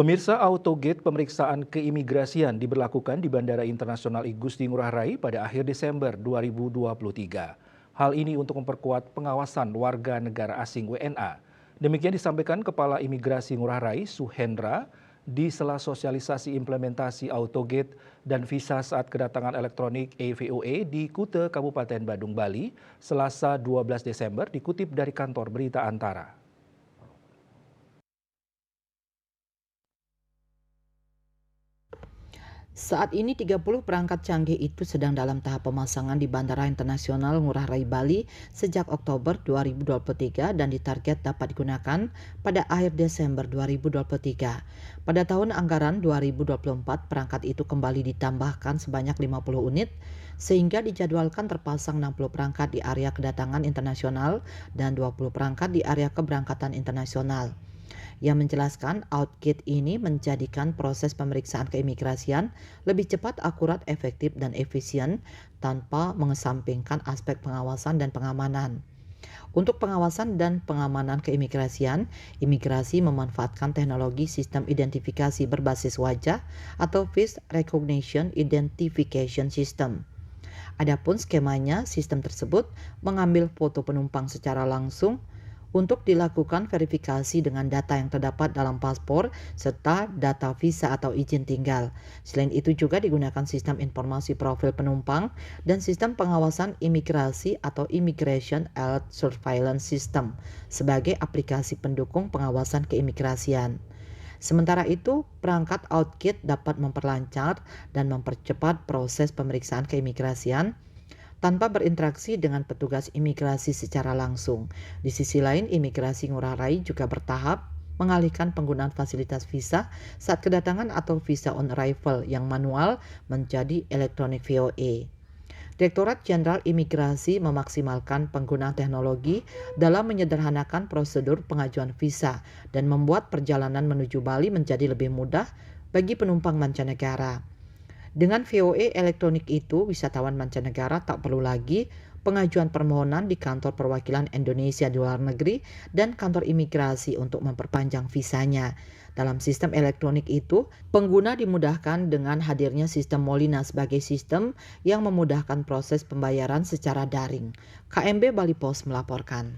Pemirsa, Autogate pemeriksaan keimigrasian diberlakukan di Bandara Internasional Igusti Ngurah Rai pada akhir Desember 2023. Hal ini untuk memperkuat pengawasan warga negara asing WNA. Demikian disampaikan Kepala Imigrasi Ngurah Rai, Suhendra, di sela sosialisasi implementasi Autogate dan visa saat kedatangan elektronik EVOE di Kute, Kabupaten Badung, Bali, Selasa 12 Desember dikutip dari kantor Berita Antara. Saat ini 30 perangkat canggih itu sedang dalam tahap pemasangan di Bandara Internasional Ngurah Rai Bali sejak Oktober 2023 dan ditarget dapat digunakan pada akhir Desember 2023. Pada tahun anggaran 2024, perangkat itu kembali ditambahkan sebanyak 50 unit sehingga dijadwalkan terpasang 60 perangkat di area kedatangan internasional dan 20 perangkat di area keberangkatan internasional. Yang menjelaskan Outgate ini menjadikan proses pemeriksaan keimigrasian lebih cepat, akurat, efektif, dan efisien tanpa mengesampingkan aspek pengawasan dan pengamanan. Untuk pengawasan dan pengamanan keimigrasian, imigrasi memanfaatkan teknologi sistem identifikasi berbasis wajah atau Face Recognition Identification System. Adapun skemanya, sistem tersebut mengambil foto penumpang secara langsung untuk dilakukan verifikasi dengan data yang terdapat dalam paspor serta data visa atau izin tinggal. Selain itu juga digunakan sistem informasi profil penumpang dan sistem pengawasan imigrasi atau Immigration Alert Surveillance System sebagai aplikasi pendukung pengawasan keimigrasian. Sementara itu, perangkat Outgate dapat memperlancar dan mempercepat proses pemeriksaan keimigrasian tanpa berinteraksi dengan petugas imigrasi secara langsung. Di sisi lain, imigrasi Ngurah Rai juga bertahap mengalihkan penggunaan fasilitas visa saat kedatangan atau visa on arrival yang manual menjadi elektronik VOE. Direktorat Jenderal Imigrasi memaksimalkan penggunaan teknologi dalam menyederhanakan prosedur pengajuan visa dan membuat perjalanan menuju Bali menjadi lebih mudah bagi penumpang mancanegara. Dengan VOE elektronik itu, wisatawan mancanegara tak perlu lagi pengajuan permohonan di kantor perwakilan Indonesia di luar negeri dan kantor imigrasi untuk memperpanjang visanya. Dalam sistem elektronik itu, pengguna dimudahkan dengan hadirnya sistem Molina sebagai sistem yang memudahkan proses pembayaran secara daring. KMB Bali Pos melaporkan.